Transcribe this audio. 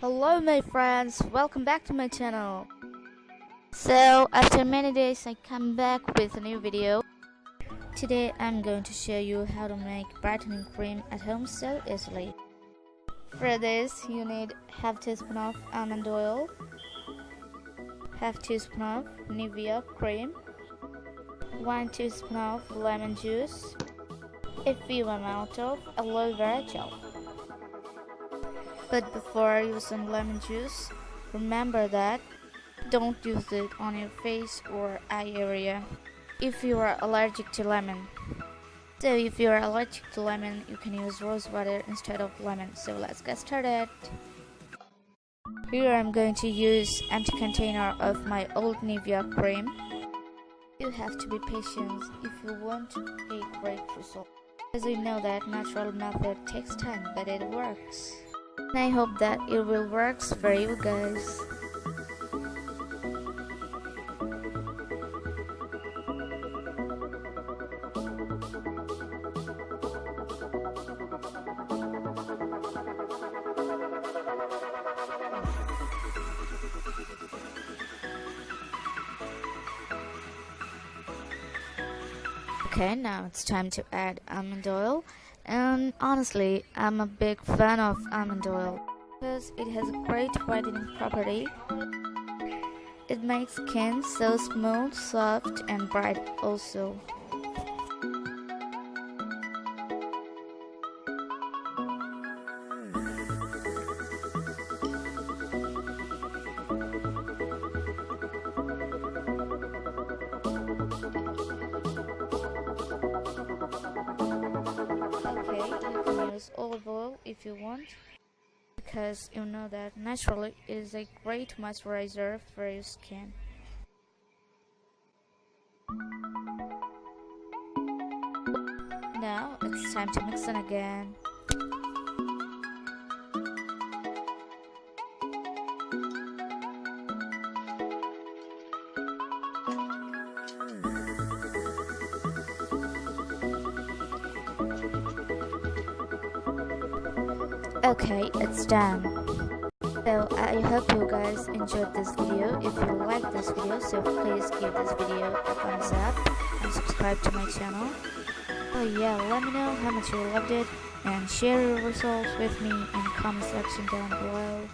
Hello my friends, welcome back to my channel. So after many days I come back with a new video. Today I'm going to show you how to make brightening cream at home so easily. For this you need half teaspoon of almond oil, half teaspoon of NIVEA cream, 1 teaspoon of lemon juice, a few amount of aloe vera gel. But before using lemon juice, remember that don't use it on your face or eye area if you are allergic to lemon. So if you are allergic to lemon, you can use rose water instead of lemon. So let's get started. Here I'm going to use empty container of my old NIVEA cream. You have to be patient if you want a great result. As you know that natural method takes time, but it works. And I hope that it will work for you guys. Okay, now it's time to add almond oil. And honestly, I'm a big fan of almond oil because it has a great whitening property. It makes skin so smooth, soft and bright also. Use olive oil if you want, because you know that naturally is a great moisturizer for your skin. Now it's time to mix it again. Okay, it's done. So I hope you guys enjoyed this video. If you like this video, so please give this video a thumbs up and subscribe to my channel. Oh yeah, let me know how much you loved it and share your results with me in the comment section down below.